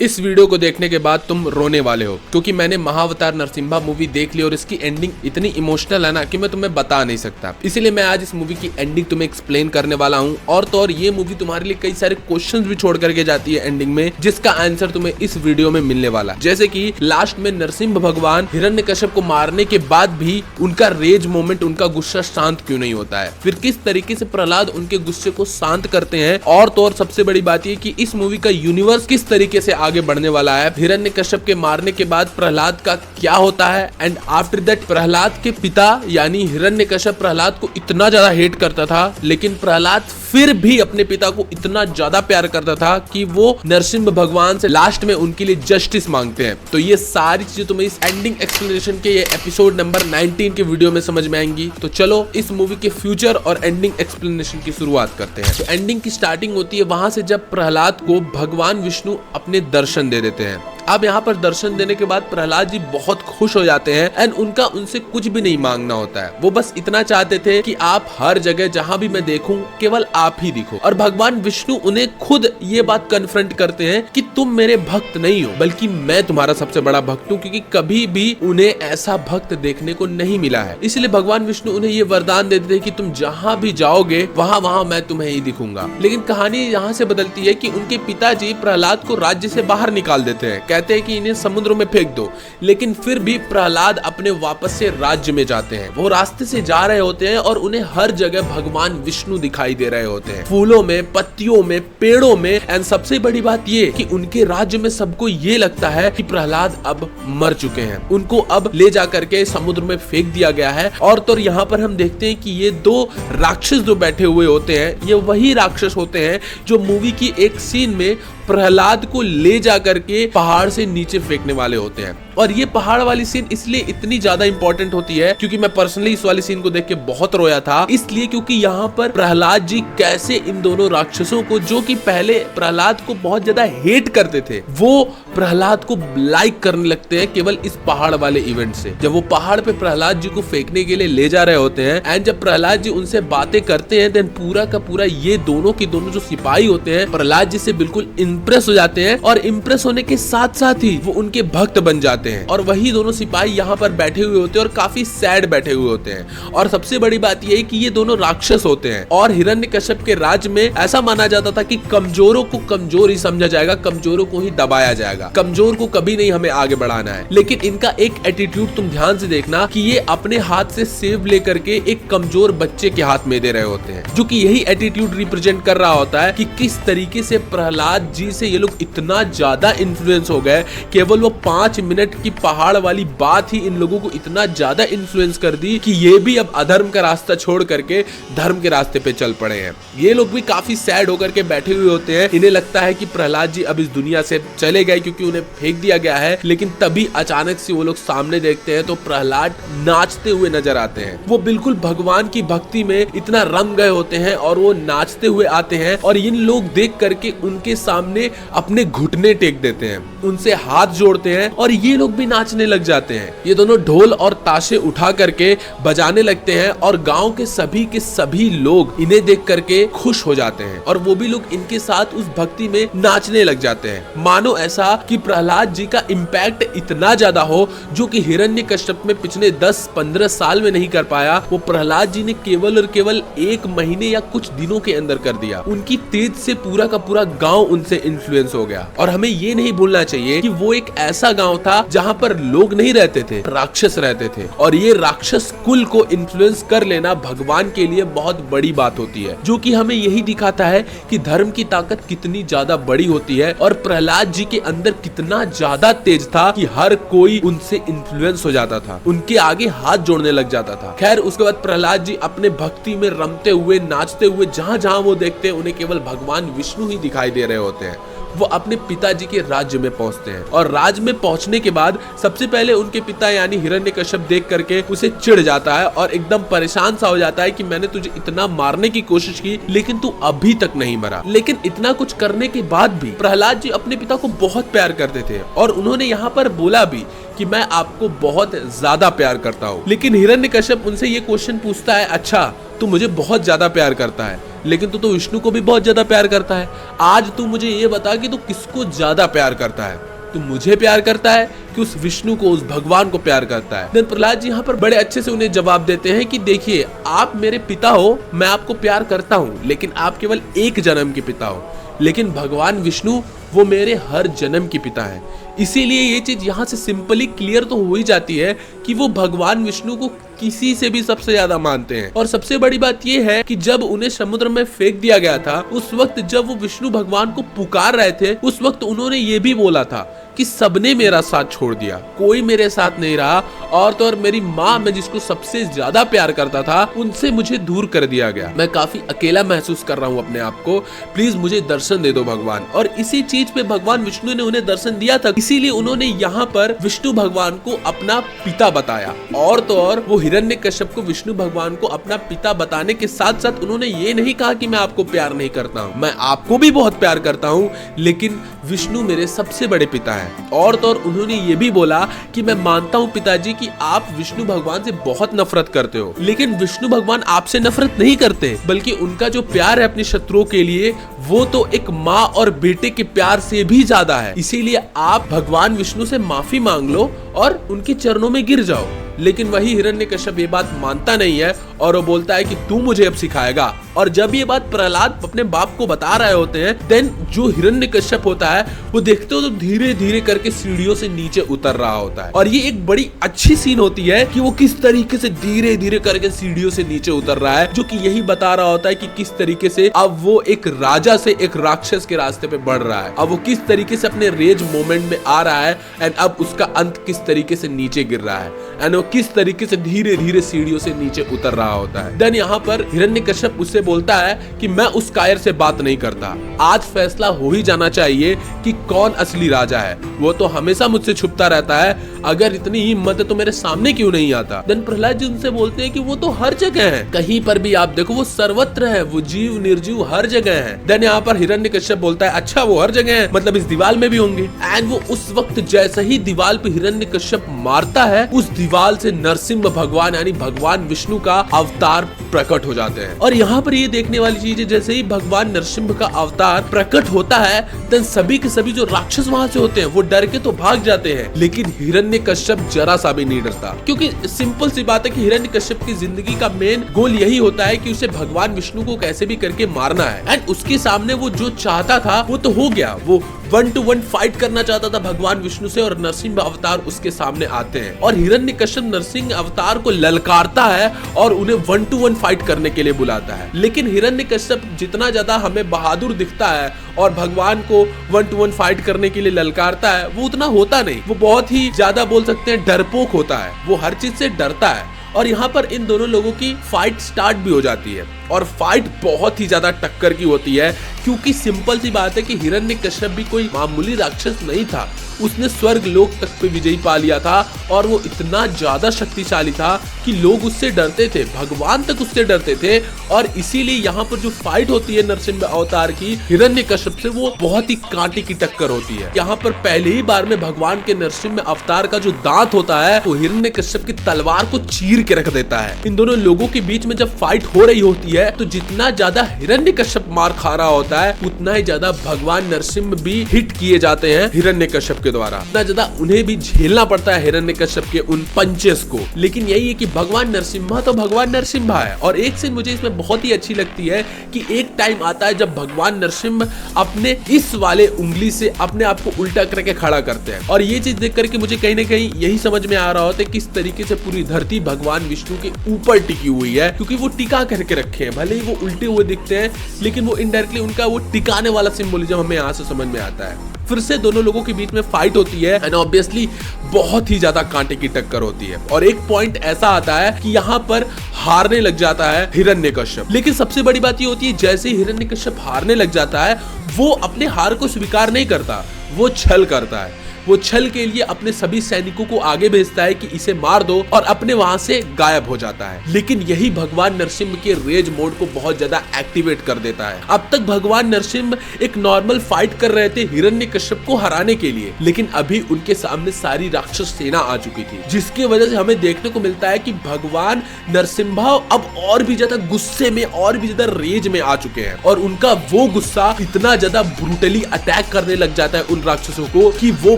इस वीडियो को देखने के बाद तुम रोने वाले हो, क्योंकि मैंने महाअवतार नरसिम्हा मूवी देख ली और इसकी एंडिंग इतनी इमोशनल है ना कि मैं तुम्हें बता नहीं सकता। इसीलिए मैं आज इस मूवी की एंडिंग तुम्हें एक्सप्लेन करने वाला हूँ। और तो और ये मूवी तुम्हारे लिए कई सारे क्वेश्चंस भी छोड़ करके जाती है एंडिंग में, जिसका आंसर तुम्हें इस वीडियो में मिलने वाला। जैसे कि लास्ट में नरसिम्हा भगवान हिरण्यकश्यप को मारने के बाद भी उनका रेज मोमेंट, उनका गुस्सा शांत क्यों नहीं होता है, फिर किस तरीके से प्रहलाद उनके गुस्से को शांत करते हैं। और तो और सबसे बड़ी बात ये कि इस मूवी का यूनिवर्स किस तरीके से आगे बढ़ने वाला है। हिरण्यकश्यप के मारने के बाद प्रहलाद का क्या होता है, एंड आफ्टर दैट प्रहलाद के पिता यानी हिरण्यकश्यप प्रहलाद को इतना ज्यादा हेट करता था, लेकिन प्रहलाद फिर भी अपने पिता को इतना ज्यादा प्यार करता था कि वो नरसिम्हा भगवान से लास्ट में उनके लिए जस्टिस मांगते हैं। तो ये सारी चीजें तुम्हें इस एंडिंग एक्सप्लेनेशन के ये एपिसोड नंबर 19 के वीडियो में समझ में आएंगी। तो चलो इस मूवी के फ्यूचर और एंडिंग एक्सप्लेनेशन की शुरुआत करते हैं। तो एंडिंग की स्टार्टिंग होती है वहां से जब प्रहलाद को भगवान विष्णु अपने दर्शन दे देते हैं। अब यहाँ पर दर्शन देने के बाद प्रहलाद जी बहुत खुश हो जाते हैं एंड उनका उनसे कुछ भी नहीं मांगना होता है। वो बस इतना चाहते थे कि आप हर जगह जहाँ भी मैं देखूं केवल आप ही दिखो। और भगवान विष्णु उन्हें खुद ये बात कन्फ्रंट करते हैं कि तुम मेरे भक्त नहीं हो, बल्कि मैं तुम्हारा सबसे बड़ा भक्त हूँ, क्योंकि कभी भी उन्हें ऐसा भक्त देखने को नहीं मिला है। इसलिए भगवान विष्णु उन्हें ये वरदान देते थे कि तुम जहाँ भी जाओगे वहाँ मैं तुम्हें ही दिखूंगा। लेकिन कहानी यहाँ से बदलती है कि उनके पिताजी प्रहलाद को राज्य से बाहर निकाल देते हैं, कहते हैं कि इन्हें समुद्र में फेंक दो। लेकिन फिर भी प्रहलाद अपने वापस से राज्य में जाते हैं। वो रास्ते से जा रहे होते हैं और उन्हें हर जगह भगवान विष्णु दिखाई दे रहे होते हैं, फूलों में, पत्तियों में, पेड़ों में। एंड सबसे बड़ी बात ये कि उनके राज्य में सबको ये लगता है कि प्रहलाद अब मर चुके हैं, उनको अब ले जा करके समुद्र में फेंक दिया गया है। और तो यहाँ पर हम देखते हैं कि ये दो राक्षस जो बैठे हुए होते हैं, ये वही राक्षस होते हैं जो मूवी की एक सीन में प्रहलाद को ले जा करके पहाड़ से नीचे फेंकने वाले होते हैं। और ये पहाड़ वाली सीन इसलिए इतनी ज्यादा इंपॉर्टेंट होती है क्योंकि मैं पर्सनली इस वाली सीन को देख के बहुत रोया था, इसलिए क्योंकि यहाँ पर प्रहलाद जी कैसे इन दोनों राक्षसों को, जो कि पहले प्रहलाद को बहुत ज्यादा हेट करते थे, वो प्रहलाद को लाइक करने लगते हैं केवल इस पहाड़ वाले इवेंट से। जब वो पहाड़ पे प्रहलाद जी को फेंकने के लिए ले जा रहे होते हैं एंड जब प्रहलाद जी उनसे बातें करते हैं, देन पूरा का पूरा ये दोनों के दोनों जो सिपाही होते हैं प्रहलाद जी से बिल्कुल इम्प्रेस हो जाते हैं। और इम्प्रेस होने के साथ साथ ही वो उनके भक्त बन जाते हैं। और वही दोनों सिपाही यहाँ पर बैठे हुए होते हैं और काफी सैड बैठे हुए होते हैं। और सबसे बड़ी बात यह है कि ये दोनों राक्षस होते हैं और हिरण्यकश्यप के राज्य में ऐसा माना जाता था कि कमजोरों को कमजोर ही समझा जाएगा, कमजोरों को ही दबाया जाएगा, कमजोर को कभी नहीं हमें आगे बढ़ाना है। लेकिन इनका एक एटीट्यूड तुम ध्यान से देखना कि ये अपने हाथ से सेब लेकर के एक कमजोर बच्चे के हाथ में दे रहे होते हैं, जो कि यही एटीट्यूड रिप्रेजेंट कर रहा होता है कि किस तरीके से प्रहलाद जी से ये लोग इतना ज्यादा इन्फ्लुएंस हो गए। केवल वो 5 मिनट की पहाड़ वाली बात ही इन लोगों को इतना ज्यादा इन्फ्लुएंस कर दी कि ये भी अब अधर्म का रास्ता छोड़ करके धर्म के रास्ते पे चल पड़े हैं। ये लोग भी काफी सैड होकर के बैठे हुए होते हैं। इन्हें लगता है कि प्रहलाद जी अब इस दुनिया से चले गए क्योंकि उन्हें फेंक दिया गया है। लेकिन तभी अचानक से वो लोग सामने देखते हैं तो प्रहलाद नाचते हुए नजर आते हैं। वो बिल्कुल भगवान की भक्ति में इतना रम गए होते हैं और वो नाचते हुए आते हैं। और इन लोग देख करके उनके सामने अपने घुटने टेक देते हैं, उनसे हाथ जोड़ते हैं और ये लोग भी नाचने लग जाते हैं। ये दोनों ढोल और ताशे उठा करके बजाने लगते हैं और गांव के सभी लोग इन्हें देख करके खुश हो जाते हैं और वो भी लोग इनके साथ उस भक्ति में नाचने लग जाते हैं। मानो ऐसा कि प्रहलाद जी का इम्पैक्ट इतना ज्यादा हो जो कि हिरण्यकश्यप में पिछले 10-15 साल में नहीं कर पाया, वो प्रहलाद जी ने केवल और केवल 1 महीने या कुछ दिनों के अंदर कर दिया। उनकी तेज से पूरा का पूरा गांव उनसे इन्फ्लुएंस हो गया। और हमें ये नहीं भूलना चाहिए कि वो एक ऐसा गांव था जहां पर लोग नहीं रहते थे, राक्षस रहते थे। और ये राक्षस कुल को इन्फ्लुएंस कर लेना भगवान के लिए बहुत बड़ी बात होती है, जो कि हमें यही दिखाता है कि धर्म की ताकत कितनी ज्यादा बड़ी होती है और प्रहलाद जी के अंदर कितना ज्यादा तेज था कि हर कोई उनसे इन्फ्लुएंस हो जाता था, उनके आगे हाथ जोड़ने लग जाता था। खैर उसके बाद प्रहलाद जी अपने भक्ति में रमते हुए, नाचते हुए जहां जहां वो देखते हैं उन्हें केवल भगवान विष्णु ही दिखाई दे रहे होते हैं। वो अपने पिताजी के राज्य में पहुंचते हैं और राज्य में पहुंचने के बाद सबसे पहले उनके पिता यानी हिरण्यकश्यप देख करके उसे चिढ़ जाता है और एकदम परेशान सा हो जाता है कि मैंने तुझे इतना मारने की कोशिश की लेकिन तू अभी तक नहीं मरा। लेकिन इतना कुछ करने के बाद भी प्रहलाद जी अपने पिता को बहुत प्यार करते थे और उन्होंने यहाँ पर बोला भी कि मैं आपको बहुत ज्यादा प्यार करता हूँ। लेकिन हिरण्यकश्यप उनसे ये क्वेश्चन पूछता है, अच्छा तू मुझे बहुत ज्यादा प्यार करता है, लेकिन तू तो विष्णु को भी बहुत ज्यादा प्यार करता है। आज तू मुझे ये बता कि तू किसको ज्यादा प्यार करता है, तू मुझे प्यार करता है कि उस विष्णु को, उस भगवान को प्यार करता है। देन प्रहलाद जी यहाँ पर बड़े अच्छे से उन्हें जवाब देते हैं कि देखिए, आप मेरे पिता हो, मैं आपको प्यार करता हूँ, लेकिन आप केवल एक जन्म के पिता हो, लेकिन भगवान विष्णु वो मेरे हर जन्म के पिता है। इसीलिए ये चीज यहाँ से सिंपली क्लियर तो हो ही जाती है कि वो भगवान विष्णु को किसी से भी सबसे ज्यादा मानते हैं। और सबसे बड़ी बात ये है कि जब उन्हें समुद्र में फेंक दिया गया था, उस वक्त जब वो विष्णु भगवान को पुकार रहे थे, उस वक्त उन्होंने ये भी बोला था कि सबने मेरा साथ छोड़ दिया, कोई मेरे साथ नहीं रहा, और तो और मेरी माँ, मैं जिसको सबसे ज्यादा प्यार करता था, उनसे मुझे दूर कर दिया गया। मैं काफी अकेला महसूस कर रहा हूँ अपने आप को, प्लीज मुझे दर्शन दे दो भगवान। और इसी चीज पे भगवान विष्णु ने उन्हें दर्शन दिया था, इसीलिए उन्होंने यहाँ पर विष्णु भगवान को अपना पिता बताया। और तो और वो हिरण्यकश्यप को विष्णु भगवान को अपना पिता बताने के साथ साथ उन्होंने ये नहीं कहा कि मैं आपको प्यार नहीं करता हूँ, मैं आपको भी बहुत प्यार करता हूँ, लेकिन विष्णु मेरे सबसे बड़े पिता है। और तो और उन्होंने ये भी बोला कि मैं मानता हूँ पिताजी कि आप विष्णु भगवान से बहुत नफरत करते हो, लेकिन विष्णु भगवान आपसे नफरत नहीं करते, बल्कि उनका जो प्यार है अपने शत्रुओं के लिए, वो तो एक माँ और बेटे के प्यार से भी ज्यादा है। इसीलिए आप भगवान विष्णु से माफी मांग लो और उनके चरणों में गिर जाओ। लेकिन वही हिरण्यकश्यप ये बात मानता नहीं है और वो बोलता है कि तू मुझे अब सिखाएगा। और जब ये बात प्रहलाद अपने बाप को बता रहे होते हैं, देन जो हिरण्यकश्यप होता है वो देखते हो तो धीरे धीरे करके सीढ़ियों से नीचे उतर रहा होता है। और ये एक बड़ी अच्छी सीन होती है कि वो किस तरीके से धीरे धीरे करके सीढ़ियों से नीचे उतर रहा है, जो कि यही बता रहा होता है कि किस तरीके से अब वो एक राजा से एक राक्षस के रास्ते पे बढ़ रहा है। अब वो किस तरीके से अपने रेज मोमेंट में आ रहा है एंड अब उसका अंत किस तरीके से नीचे गिर रहा है एंड वो किस तरीके से धीरे धीरे सीढ़ियों से नीचे उतर रहा होता है। देन यहाँ पर हिरण्यकश्यप उससे बोलता है कि मैं उस कायर से बात नहीं करता, आज फैसला हो ही जाना चाहिए कि कौन असली राजा है। वो तो हमेशा मुझसे छुपता रहता है, अगर इतनी हिम्मत है तो मेरे सामने क्यों नहीं आता। देन प्रहलाद जी उनसे बोलते हैं कि वो तो हर जगह है, कहीं पर भी आप देखो वो सर्वत्र है, वो जीव निर्जीव हर जगह है। देन यहाँ पर हिरण्यकश्यप बोलता है अच्छा वो हर जगह है, मतलब इस दीवार में भी होंगे। एंड वो उस वक्त जैसे ही दीवार पे हिरण्यकश्यप मारता है, उस दीवार से नरसिंह भगवान यानी भगवान विष्णु का अवतार प्रकट हो जाते हैं। और यहाँ पर ये देखने वाली चीज है, जैसे ही भगवान नरसिंह का अवतार प्रकट होता है, तब सभी के सभी जो राक्षस वहां से होते हैं वो डर के तो भाग जाते हैं, लेकिन हिरण्यकश्यप जरा सा भी नहीं डरता, क्योंकि सिंपल सी बात है कि हिरण्यकश्यप की जिंदगी का मेन गोल यही होता है कि उसे भगवान विष्णु को कैसे भी करके मारना है। एंड उसके सामने वो जो चाहता था वो तो हो गया, वो 1-to-1 फाइट करना चाहता था भगवान विष्णु से, और नरसिंह अवतार उसके सामने आते हैं और हिरण्यकश्यप नरसिंह अवतार को ललकारता है और उन्हें 1-to-1 फाइट करने के लिए बुलाता है। लेकिन हिरण्यकश्यप जितना ज्यादा हमें बहादुर दिखता है और भगवान को 1-to-1 फाइट करने के लिए ललकारता है, वो उतना होता नहीं, वो बहुत ही ज्यादा बोल सकते हैं डरपोक होता है, वो हर चीज से डरता है। और यहाँ पर इन दोनों लोगों की फाइट स्टार्ट भी हो जाती है और फाइट बहुत ही ज्यादा टक्कर की होती है, क्योंकि सिंपल सी बात है कि हिरण्यकश्यप भी कोई मामूली राक्षस नहीं था, उसने स्वर्ग लोक तक पे विजयी पा लिया था और वो इतना ज्यादा शक्तिशाली था कि लोग उससे डरते थे, भगवान तक उससे डरते थे। और इसीलिए यहाँ पर जो फाइट होती है नरसिंह अवतार की हिरण्यकश्यप से, वो बहुत ही कांटे की टक्कर होती है। यहाँ पर पहले ही बार में भगवान के नरसिंह अवतार का जो दांत होता है वो हिरण्यकश्यप की तलवार को चीर के रख देता है। इन दोनों लोगों के बीच में जब फाइट हो रही होती है तो जितना ज्यादा हिरण्यकश्यप मार खा रहा होता है, उतना ही ज्यादा भगवान नरसिंह भी हिट किए जाते हैं हिरण्यकश्यप के द्वारा, इतना ज्यादा उन्हें भी झेलना पड़ता है हिरण्यकश्यप के उन पंचेस को। लेकिन यही है कि भगवान नरसिम्हा तो भगवान नरसिम्हा है। और एक सीन मुझे इसमें बहुत ही अच्छी लगती है कि एक टाइम आता है जब भगवान नरसिम्हा अपने इस वाले उंगली से अपने आप को उल्टा करके खड़ा करते हैं, और ये चीज देख करके मुझे कहीं ना कहीं यही समझ में आ रहा होता है किस तरीके से पूरी धरती भगवान विष्णु के ऊपर टिकी हुई है, क्योंकि वो टिका करके रखे हैं। भले ही वो उल्टे हुए दिखते हैं, लेकिन वो इनडायरेक्टली उनका वो टिकाने वाला सिंबोलिज्म हमें यहाँ से समझ में आता है। फिर से दोनों लोगों के बीच में फाइट होती है एंड ऑब्वियसली बहुत ही ज्यादा कांटे की टक्कर होती है। और एक पॉइंट ऐसा आता है कि यहाँ पर हारने लग जाता है हिरण्यकश्यप। लेकिन सबसे बड़ी बात ये होती है, जैसे ही हिरण्यकश्यप हारने लग जाता है, वो अपने हार को स्वीकार नहीं करता, वो छल करता है। वो छल के लिए अपने सभी सैनिकों को आगे भेजता है कि इसे मार दो और अपने वहां से गायब हो जाता है। लेकिन यही भगवान नरसिम्हा के रेज मोड को बहुत ज्यादा एक्टिवेट कर देता है। अब तक भगवान नरसिम्हा एक नॉर्मल फाइट कर रहे थे हिरण्यकश्यप को हराने के लिए, लेकिन अभी उनके सामने सारी राक्षस सेना आ चुकी थी, जिसकी वजह से हमें देखने को मिलता है कि भगवान नरसिम्हा अब और भी ज्यादा गुस्से में, और भी ज्यादा रेज में आ चुके हैं और उनका वो गुस्सा इतना ज्यादा ब्रूटली अटैक करने लग जाता है उन राक्षसों को कि वो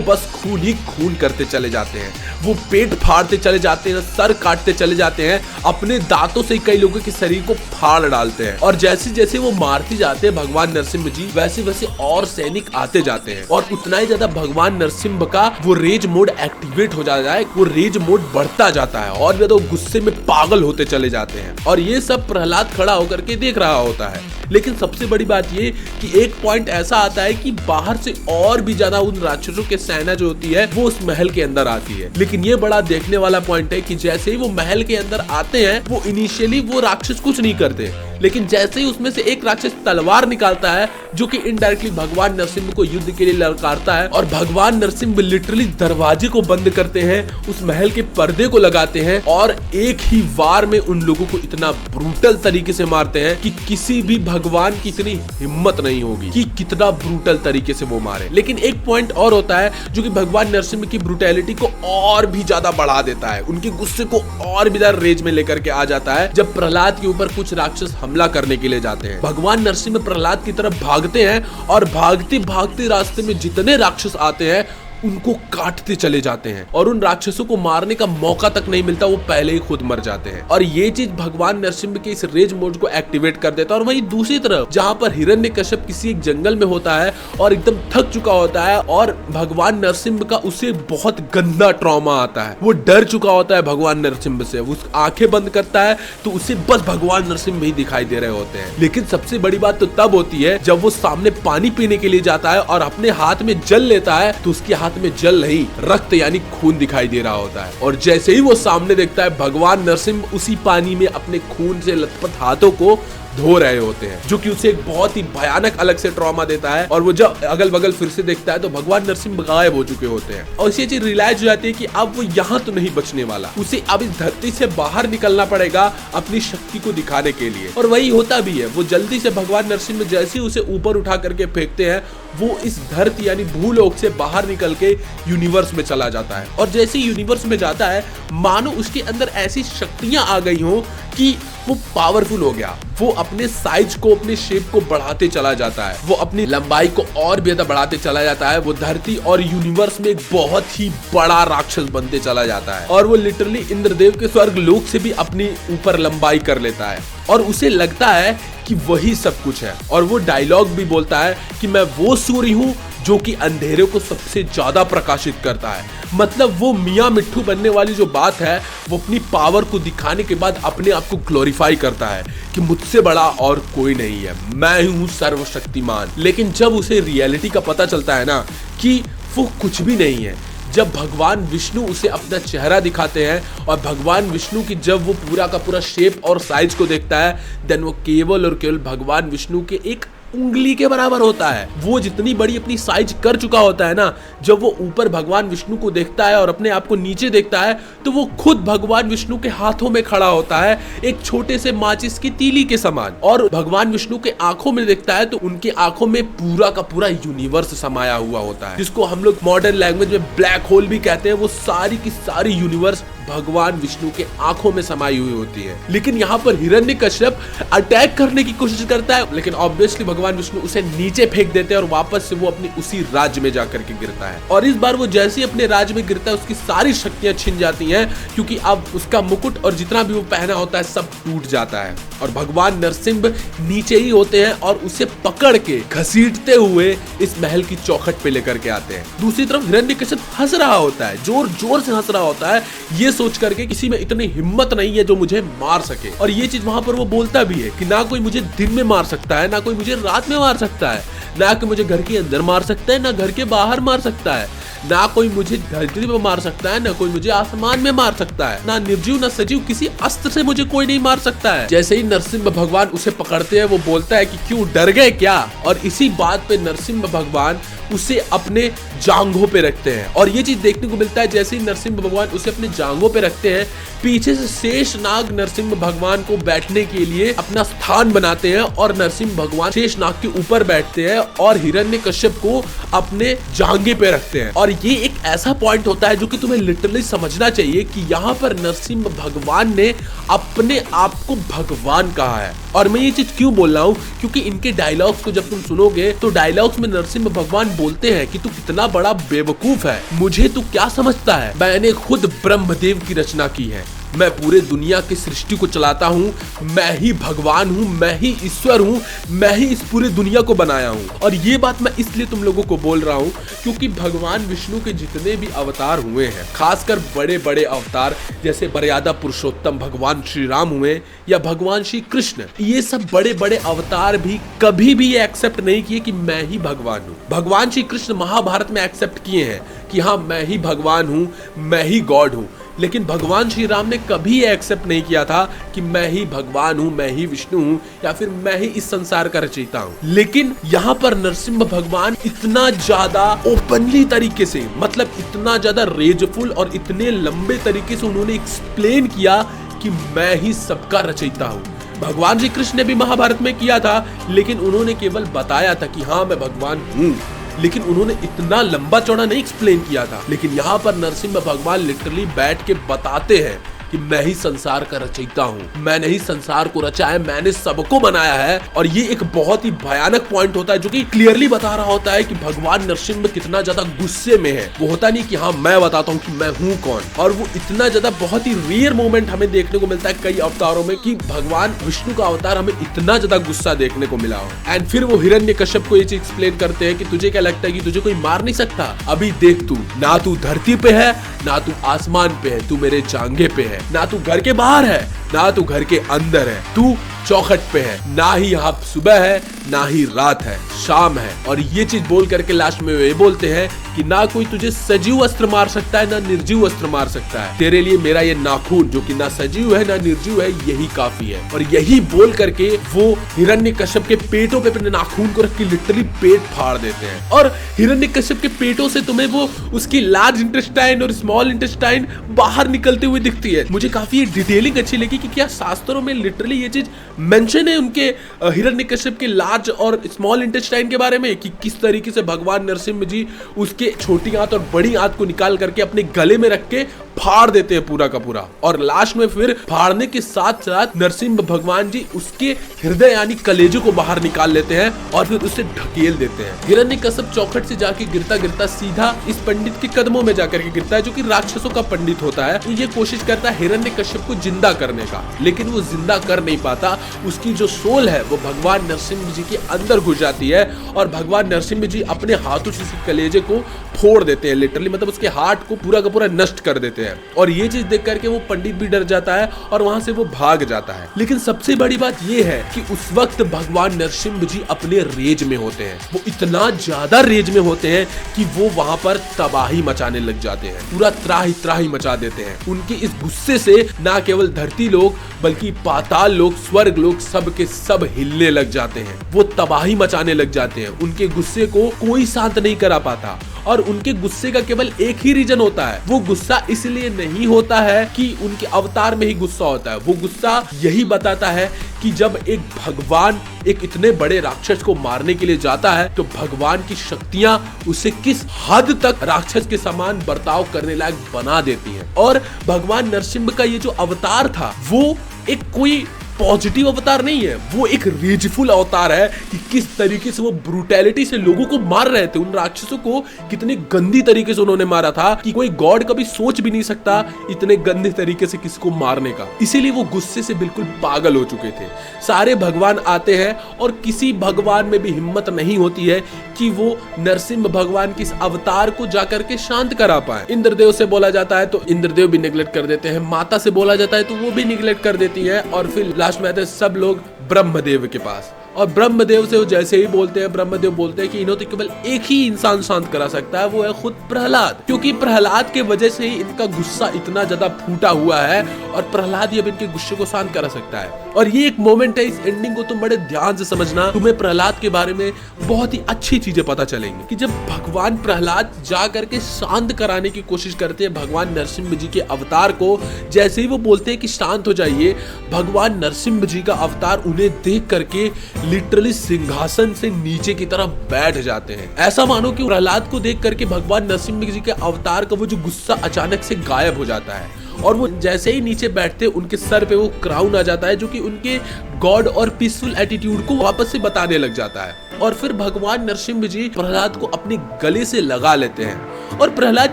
बस खून ही खून करते चले जाते हैं। वो पेट फाड़ते चले जाते हैं, सर काटते चले जाते हैं, अपने दांतों से कई लोगों के शरीर को फाड़ डालते हैं। और जैसे जैसे वो मारते जाते हैं भगवान नरसिम्हा जी, वैसे वैसे और सैनिक आते जाते हैं और उतना ही ज्यादा भगवान नरसिम्हा का वो रेज मोड एक्टिवेट हो जाता है। वो रेज मोड बढ़ता जाता है और ज्यादा गुस्से में पागल होते चले जाते हैं। और ये सब प्रहलाद खड़ा होकर के देख रहा होता है। लेकिन सबसे बड़ी बात ये कि एक पॉइंट ऐसा आता है कि बाहर से और भी ज्यादा उन राक्षसों के सेना जो होती है वो उस महल के अंदर आती है। लेकिन ये बड़ा देखने वाला पॉइंट है कि जैसे ही वो महल के अंदर आते हैं, वो इनिशियली वो राक्षस कुछ नहीं करते, लेकिन जैसे ही उसमें से एक राक्षस तलवार निकालता है जो कि इनडायरेक्टली भगवान नरसिम्हा को युद्ध के लिए ललकारता है, और भगवान नरसिम्हा लिटरली दरवाजे को बंद करते हैं, उस महल के पर्दे को लगाते हैं और एक ही वार में उन लोगों को इतना ब्रूटल तरीके से मारते हैं कि किसी भी भगवान की इतनी हिम्मत नहीं होगी कि कितना ब्रूटल तरीके से वो मारे। लेकिन एक पॉइंट और होता है जो कि भगवान नरसिम्हा की ब्रूटैलिटी को और भी ज्यादा बढ़ा देता है, उनके गुस्से को और भी ज्यादा रेज में लेकर के आ जाता है। जब प्रहलाद के ऊपर कुछ राक्षस हमला करने के लिए जाते हैं, भगवान नरसिम्हा प्रहलाद की तरफ भागते हैं और भागते भागते रास्ते में जितने राक्षस आते हैं उनको काटते चले जाते हैं और उन राक्षसों को मारने का मौका तक नहीं मिलता, वो पहले ही खुद मर जाते हैं। और ये चीज भगवान नरसिम्हा के इस रेज मोड को एक्टिवेट कर देता है। और वहीं दूसरी तरफ जहां पर हिरण्यकश्यप किसी एक जंगल में होता है और एकदम थक चुका होता है और भगवान नरसिम्हा का उसे बहुत गंदा ट्रॉमा आता है, वो डर चुका होता है भगवान नरसिम्हा से, वो आंखें बंद करता है तो उसे बस भगवान नरसिम्हा ही दिखाई दे रहे होते हैं। लेकिन सबसे बड़ी बात तो तब होती है जब वो सामने पानी पीने के लिए जाता है और अपने हाथ में जल लेता है तो उसके हाथ में जल नहीं, रक्त यानी खून दिखाई दे रहा होता है। और जैसे ही वो सामने देखता है भगवान नरसिम्हा उसी पानी में अपने खून से लथपथ हाथों को धो रहे होते हैं, जो कि उसे एक बहुत ही भयानक अलग से ट्रॉमा देता है। और वो जब अगल बगल फिर से देखता है तो भगवान नरसिम्हा गायब हो चुके होते हैं और इसी चीज रियलाइज हो जाती है कि अब वो यहाँ तो नहीं बचने वाला, उसे अब इस धरती से बाहर निकलना पड़ेगा अपनी शक्ति को दिखाने के लिए। और वही होता भी है, वो जल्दी से भगवान नरसिम्हा जैसे उसे ऊपर उठा करके फेंकते हैं, वो इस धरती यानी भूलोक से बाहर निकल के यूनिवर्स में चला जाता है। और जैसे यूनिवर्स में जाता है मानो उसके अंदर ऐसी शक्तियां आ गई हो कि वो पावरफुल हो गया, वो अपने साइज को, अपने शेप को बढ़ाते चला जाता है, वो अपनी लंबाई को और भी ज्यादा बढ़ाते चला जाता है, वो धरती और यूनिवर्स में एक बहुत ही बड़ा राक्षस बनते चला जाता है और वो लिटरली इंद्रदेव के स्वर्ग लोक से भी अपनी ऊपर लंबाई कर लेता है और उसे लगता है कि वही सब कुछ है। और वो डायलॉग भी बोलता है कि मैं वो सूर्य हूँ जो कि अंधेरे को सबसे ज्यादा प्रकाशित करता है। मतलब वो मियाँ मिट्ठू बनने वाली जो बात है, वो अपनी पावर को दिखाने के बाद अपने आप को ग्लोरीफाई करता है कि मुझसे बड़ा और कोई नहीं है, मैं ही हूँ सर्वशक्तिमान। लेकिन जब उसे रियलिटी का पता चलता है ना कि वो कुछ भी नहीं है, जब भगवान विष्णु उसे अपना चेहरा दिखाते हैं और भगवान विष्णु की जब वो पूरा का पूरा शेप और साइज को देखता है, देन वो केवल और केवल भगवान विष्णु के एक उंगली के बराबर होता है। वो जितनी बड़ी अपनी साइज कर चुका होता है ना, जब वो ऊपर भगवान विष्णु को देखता है और अपने आप को नीचे देखता है तो वो खुद भगवान विष्णु के हाथों में खड़ा होता है, एक छोटे से माचिस की तीली के समान। और भगवान विष्णु के आंखों में देखता है तो उनके आंखों में पूरा का पूरा यूनिवर्स समाया हुआ होता है, जिसको हम लोग मॉडर्न लैंग्वेज में ब्लैक होल भी कहते हैं। वो सारी की सारी यूनिवर्स भगवान विष्णु के आंखों में समाई हुई होती है। लेकिन यहाँ पर हिरण्यकश्यप अटैक करने की कोशिश करता है, लेकिन ऑब्वियसली भगवान विष्णु उसे नीचे फेंक देते हैं और वापस से वो अपनी उसी राज्य में जाकर के गिरता है। और इस बार वो जैसे ही अपने राज्य में गिरता है उसकी सारी शक्तियां छिन जाती हैं, क्योंकि अब उसका मुकुट और जितना भी वो पहना होता है सब टूट जाता है और भगवान नरसिम्हा नीचे ही होते हैं और उसे पकड़ के घसीटते हुए इस महल की चौखट पे लेकर के आते हैं। दूसरी तरफ हिरण्यकश्यप हंस रहा होता है, जोर जोर से हंस रहा होता है, ये सोच करके किसी में इतनी हिम्मत नहीं है जो मुझे मार सके। और ये चीज वहां पर वो बोलता भी है कि ना कोई मुझे दिन में मार सकता है, ना कोई मुझे रात में मार सकता है, ना कि मुझे घर के अंदर मार सकता है, ना घर के बाहर मार सकता है, ना कोई मुझे धरती पे मार सकता है, ना कोई मुझे आसमान में मार सकता है, ना निर्जीव ना सजीव किसी अस्त्र से मुझे कोई नहीं मार सकता है। जैसे ही नरसिम्हा भगवान उसे पकड़ते हैं वो बोलता है कि क्यों डर गए क्या, और इसी बात पे नरसिम्हा भगवान उसे अपने जांघों पे रखते हैं। और ये चीज देखने को मिलता है जैसे ही नरसिम्हा भगवान उसे अपने जांघों पे रखते हैं, पीछे से शेषनाग नरसिम्हा भगवान को बैठने के लिए अपना स्थान बनाते हैं और नरसिम्हा भगवान शेषनाग के ऊपर बैठते हैं और हिरण्यकश्यप को अपने जांघे पे रखते हैं। और ये एक ऐसा पॉइंट होता है जो कि तुम्हें लिटरली समझना चाहिए कि यहाँ पर नरसिम्हा भगवान ने अपने आप को भगवान कहा है। और मैं ये चीज क्यों बोल रहा हूँ, क्योंकि इनके डायलॉग्स को जब तुम सुनोगे तो डायलॉग्स में नरसिम्हा भगवान बोलते हैं कि तू कितना बड़ा बेवकूफ है, मुझे तू क्या समझता है, मैंने खुद ब्रह्मदेव की रचना की है, मैं पूरे दुनिया की सृष्टि को चलाता हूँ, मैं ही भगवान हूँ, मैं ही ईश्वर हूँ, मैं ही इस पूरी दुनिया को बनाया हूँ। और ये बात मैं इसलिए तुम लोगों को बोल रहा हूँ क्योंकि भगवान विष्णु के जितने भी अवतार हुए हैं, खासकर बड़े बड़े अवतार जैसे मर्यादा पुरुषोत्तम भगवान श्री राम हुए या भगवान श्री कृष्ण, ये सब बड़े बड़े अवतार भी कभी भी ये एक्सेप्ट नहीं किए कि मैं ही भगवान हूँ। भगवान श्री कृष्ण महाभारत में एक्सेप्ट किए हैं कि हाँ मैं ही भगवान हूँ, मैं ही गॉड हूँ, लेकिन भगवान श्री राम ने कभी एक्सेप्ट नहीं किया था कि मैं ही भगवान हूँ, मैं ही विष्णु हूँ या फिर मैं ही इस संसार का रचयिता हूँ। लेकिन यहाँ पर नरसिम्हा भगवान इतना ज्यादा ओपनली तरीके से, मतलब इतना ज्यादा रेजफुल और इतने लंबे तरीके से उन्होंने एक्सप्लेन किया कि मैं ही सबका रचयिता हूँ। भगवान श्री कृष्ण ने भी महाभारत में किया था, लेकिन उन्होंने केवल बताया था कि हाँ मैं भगवान हूँ, लेकिन उन्होंने इतना लंबा चौड़ा नहीं एक्सप्लेन किया था। लेकिन यहाँ पर नरसिम्हा भगवान लिटरली बैठ के बताते हैं कि मैं ही संसार का रचयिता हूँ, मैंने ही संसार को रचा है, मैंने सबको बनाया है। और ये एक बहुत ही भयानक पॉइंट होता है जो कि क्लियरली बता रहा होता है कि भगवान नरसिम्हा कितना ज्यादा गुस्से में है। वो होता नहीं कि हाँ मैं बताता हूँ कि मैं हूँ कौन, और वो इतना ज्यादा बहुत ही रेयर मोमेंट हमें देखने को मिलता है कई अवतारों में कि भगवान विष्णु का अवतार हमें इतना ज्यादा गुस्सा देखने को मिला हो। एंड फिर वो हिरण्यकश्यप को ये चीज एक्सप्लेन करते हैं कि तुझे क्या लगता है कि तुझे कोई मार नहीं सकता, अभी देख तू, ना तू धरती पे है ना तू आसमान पे है, तू मेरे जांघे पे है, ना तू घर के बाहर है ना तू घर के अंदर है, तू चौखट पे है, ना ही यहाँ सुबह है ना ही रात है, शाम है। और ये चीज बोल करके लास्ट में वे बोलते हैं कि ना कोई तुझे सजीव अस्त्र मार सकता है ना निर्जीव अस्त्र मार सकता है, तेरे लिए मेरा ये नाखून जो कि ना सजीव है ना निर्जीव है यही काफी है। और यही बोल करके वो हिरण्यकश्यप के पेटों पे अपने नाखून को रख के लिटरली पेट फाड़ देते हैं। और हिरण्यकश्यप के पेटों से तुम्हें वो उसकी लार्ज इंटेस्टाइन और स्मॉल इंटेस्टाइन बाहर निकलते हुए दिखती है। मुझे काफी डिटेलिंग अच्छी लगी कि क्या शास्त्रों में लिटरली ये चीज मेंशन है उनके हिरण्यकश्यप के लार्ज और स्मॉल इंटेस्टाइन के बारे में कि किस तरीके से भगवान नरसिम्हा जी उसके छोटी आंत और बड़ी आंत को निकाल करके अपने गले में रख के फाड़ देते हैं पूरा का पूरा। और लास्ट में फिर फाड़ने के साथ साथ नरसिम्हा भगवान जी उसके हृदय यानी कलेजे को बाहर निकाल लेते हैं और फिर उसे ढकेल देते हैं। हिरण्यकश्यप चौखट से जाके गिरता गिरता सीधा इस पंडित के कदमों में जाकर के गिरता है जो कि राक्षसों का पंडित होता है। ये कोशिश करता है हिरण्यकश्यप को जिंदा करने का, लेकिन वो जिंदा कर नहीं पाता। उसकी जो सोल है वो भगवान नरसिम्हा जी के अंदर घुस जाती है और भगवान नरसिम्हा जी अपने हाथों से उसके कलेजे को फोड़ देते हैं, लिटरली मतलब उसके हार्ट को पूरा का पूरा नष्ट कर देते हैं। और ये चीज देख करके वो पंडित भी डर जाता है और वहां से वो भाग जाता है। लेकिन सबसे बड़ी बात ये है कि उस वक्त भगवान नरसिम्हा जी अपने रेज में होते हैं, वो इतना ज्यादा रेज में होते हैं कि वो वहां पर तबाही मचाने लग जाते हैं, पूरा त्राही त्राही मचा देते हैं। उनके इस गुस्से से ना केवल धरती लोग बल्कि पाताल लोग, स्वर्ग लोग सब के सब हिलने लग जाते हैं, वो तबाही मचाने लग जाते हैं। उनके गुस्से को कोई शांत नहीं करा पाता और उनके गुस्से का केवल एक ही रीजन होता है। वो गुस्सा इसलिए नहीं होता है कि उनके अवतार में ही गुस्सा होता है, वो गुस्सा यही बताता है कि जब एक भगवान एक इतने बड़े राक्षस को मारने के लिए जाता है तो भगवान की शक्तियां उसे किस हद तक राक्षस के समान बर्ताव करने लायक बना देती हैं। और भगवान नरसिम्हा का ये जो अवतार था वो एक कोई पॉजिटिव अवतार नहीं है, वो एक रेजफुल अवतार है कि किस तरीके से वो ब्रूटैलिटी से लोगों को मार रहे थे। उन राक्षसों को कितने गंदी तरीके से उन्होंने मारा था कि कोई गॉड कभी सोच भी नहीं सकता इतने गंदे तरीके से किसी को मारने का। इसीलिए वो गुस्से से बिल्कुल पागल हो चुके थे। सारे भगवान आते हैं और किसी भगवान में भी हिम्मत नहीं होती है कि वो नरसिम्हा भगवान के इस अवतार को जाकर के शांत करा पाए। इंद्रदेव से बोला जाता है तो इंद्रदेव भी निगलेक्ट कर देते हैं, माता से बोला जाता है तो वो भी निगलेक्ट कर देती है, और फिर लास्ट में आते हैं सब लोग ब्रह्मदेव के पास। और ब्रह्मदेव से वो जैसे ही बोलते हैं, ब्रह्मदेव बोलते हैं कि इन्हें तो केवल एक ही इंसान शांत करा सकता है, वो है खुद प्रहलाद, क्योंकि प्रहलाद के वजह से ही इनका गुस्सा इतना ज्यादा फूटा हुआ है और प्रहलाद ही अब इनके गुस्से को शांत करा सकता है। और ये एक मोमेंट है, इस एंडिंग को तुम बड़े ध्यान से समझना, तुम्हें प्रहलाद के बारे में बहुत ही अच्छी चीजें पता चलेंगी कि जब भगवान प्रहलाद जा करके शांत कराने की कोशिश करते हैं भगवान नरसिंह जी के अवतार को, जैसे ही वो बोलते हैं कि शांत हो जाइए, भगवान नरसिंह जी का अवतार उन्हें देख करके लिटरली सिंहासन से नीचे की तरफ बैठ जाते हैं। ऐसा मानो कि प्रहलाद को देख करके भगवान नरसिंह जी के अवतार का वो जो गुस्सा अचानक से गायब हो जाता है और वो जैसे ही नीचे बैठते उनके सर पे वो क्राउन आ जाता है जो कि उनके गॉड और पीसफुल एटीट्यूड को वापस से बताने लग जाता है। और फिर भगवान नरसिंह जी प्रहलाद को अपने गले से लगा लेते हैं और प्रहलाद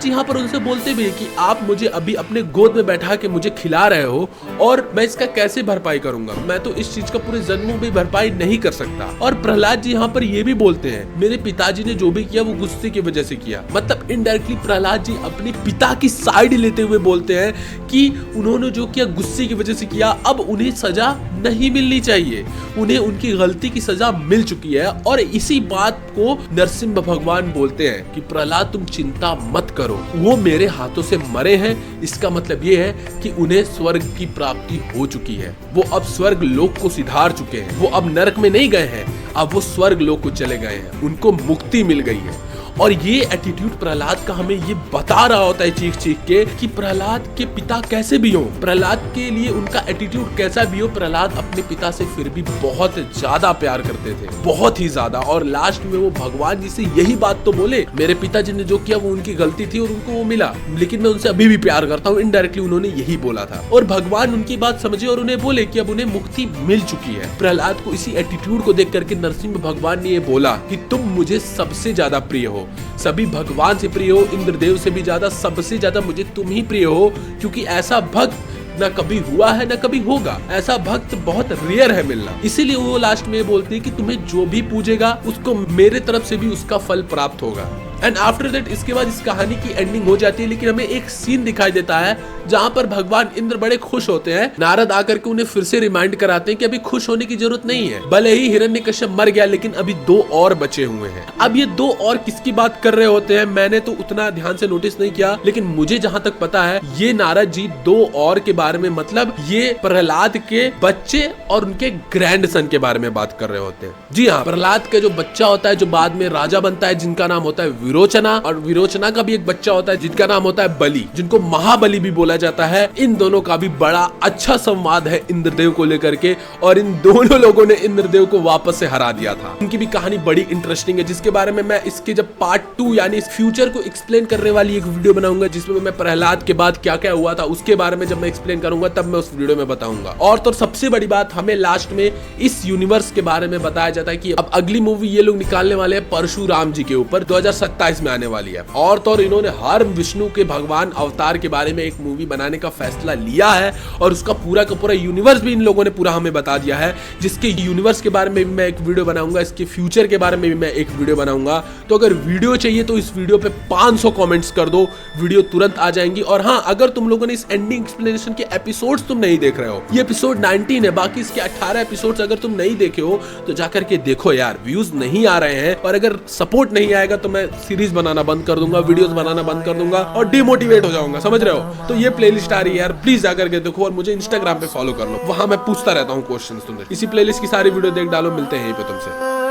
जी यहाँ पर उनसे बोलते भी हैं कि आप मुझे अभी अपने गोद में बैठा के मुझे खिला रहे हो और मैं इसका कैसे भरपाई करूंगा, मैं तो इस चीज का पूरे जन्मों में भरपाई नहीं कर सकता। और प्रहलाद जी यहाँ पर ये भी बोलते हैं मेरे पिताजी ने जो भी किया वो गुस्से की वजह से किया, मतलब इनडायरेक्टली प्रहलाद जी अपने पिता की साइड लेते हुए बोलते हैं कि उन्होंने जो किया गुस्से की वजह से किया, अब उन्हें सजा नहीं मिलनी चाहिए, उन्हें उनकी गलती की सजा मिल चुकी है। और इसी बात को नरसिंह भगवान बोलते हैं कि प्रहलाद तुम चिंता मत करो, वो मेरे हाथों से मरे हैं, इसका मतलब ये है कि उन्हें स्वर्ग की प्राप्ति हो चुकी है, वो अब स्वर्ग लोक को सिधार चुके हैं, वो अब नरक में नहीं गए हैं, अब वो स्वर्ग लोक को चले गए हैं, उनको मुक्ति मिल गई है। और ये एटीट्यूड प्रहलाद का हमें ये बता रहा होता है चीख चीख के कि प्रहलाद के पिता कैसे भी हो, प्रहलाद के लिए उनका एटीट्यूड कैसा भी हो, प्रहलाद अपने पिता से फिर भी बहुत ज्यादा प्यार करते थे, बहुत ही ज्यादा। और लास्ट में वो भगवान जी से यही बात तो बोले, मेरे पिताजी ने जो किया वो उनकी गलती थी और उनको वो मिला, लेकिन मैं उनसे अभी भी प्यार करता हूँ, इनडायरेक्टली उन्होंने यही बोला था। और भगवान उनकी बात समझे और उन्हें बोले कि अब उन्हें मुक्ति मिल चुकी है। प्रहलाद को इसी एटीट्यूड को देख करके नरसिंह भगवान ने ये बोला कि तुम मुझे सबसे ज्यादा प्रिय हो, सभी भगवान से प्रिय हो, इंद्रदेव से भी ज्यादा, सबसे ज्यादा मुझे तुम ही प्रिय हो, क्योंकि ऐसा भक्त ना कभी हुआ है ना कभी होगा, ऐसा भक्त बहुत रेयर है मिलना। इसीलिए वो लास्ट में बोलते हैं कि तुम्हें जो भी पूजेगा उसको मेरे तरफ से भी उसका फल प्राप्त होगा। एंड आफ्टर दैट इसके बाद इस कहानी की एंडिंग हो जाती है, लेकिन हमें एक सीन दिखाई देता है जहाँ पर भगवान इंद्र बड़े खुश होते हैं। नारद आकर के उन्हें फिर से रिमाइंड कराते हैं कि अभी खुश होने की जरूरत नहीं है, भले ही हिरण्यकश्यप मर गया लेकिन अभी 2 और बचे हुए हैं। अब ये 2 और किसकी बात कर रहे होते हैं मैंने तो उतना ध्यान से नोटिस नहीं किया, लेकिन मुझे जहाँ तक पता है ये नारद जी 2 और के बारे में, मतलब ये प्रहलाद के बच्चे और उनके ग्रैंडसन के बारे में बात कर रहे होते हैं। जी हाँ, प्रहलाद का जो बच्चा होता है जो बाद में राजा बनता है, जिनका नाम होता है विरोचना, और विरोचना का भी एक बच्चा होता है जिनका नाम होता है बलि, जिनको महाबली भी बोला जाता है। इन दोनों का भी बड़ा अच्छा संवाद है इंद्रदेव को लेकर के, और इन दोनों लोगों ने इंद्रदेव को वापस से हरा दिया था। उनकी भी कहानी बड़ी इंटरेस्टिंग है, जिसके बारे में मैं इसके जब पार्ट 2 यानी इस फ्यूचर को एक्सप्लेन करने वाली एक वीडियो बनाऊंगा, जिसमें मैं प्रहलाद के बाद क्या क्या हुआ था उसके बारे में जब मैं एक्सप्लेन करूंगा तब मैं उस वीडियो में बताऊंगा। और तो सबसे बड़ी बात, हमें लास्ट में इस यूनिवर्स के बारे में बताया जाता है कि अब अगली मूवी ये लोग निकालने वाले हैं परशुराम जी के ऊपर, 2027 में आने वाली है। और तो इन्होंने हर विष्णु के भगवान अवतार के बारे में एक मूवी बनाने का फैसला लिया है, और उसका पूरा का पूरा यूनिवर्स भी इन लोगों ने पूरा हमें बता दिया है, जिसके यूनिवर्स के बारे में भी मैं एक वीडियो बनाऊंगा, इसके फ्यूचर के बारे में भी मैं एक वीडियो बनाऊंगा। तो अगर वीडियो चाहिए तो इस वीडियो पे 500 कमेंट्स कर दो, वीडियो तुरंत आ जाएंगी। और हाँ, अगर तुम लोगों ने इस एंडिंग एक्सप्लेनेशन के एपिसोड्स तुम नहीं देख रहे हो, ये एपिसोड 19 है, बाकी इसके 18 एपिसोड्स अगर तुम नहीं देखे हो तो जाकर के देखो यार, व्यूज नहीं आ रहे हैं, और अगर सपोर्ट नहीं आएगा तो मैं सीरीज बनाना बंद कर दूंगा, वीडियोस बनाना बंद कर दूंगा और डिमोटिवेट हो जाऊंगा, समझ रहे हो। तो ये प्लेलिस्ट आ रही है यार, प्लीज जाकर के देखो, और मुझे इंस्टाग्राम पे फॉलो कर लो, वहां मैं पूछता रहता हूँ क्वेश्चंस तुमसे। इसी प्लेलिस्ट की सारी वीडियो देख डालो, मिलते हैं यहीं पे तुमसे।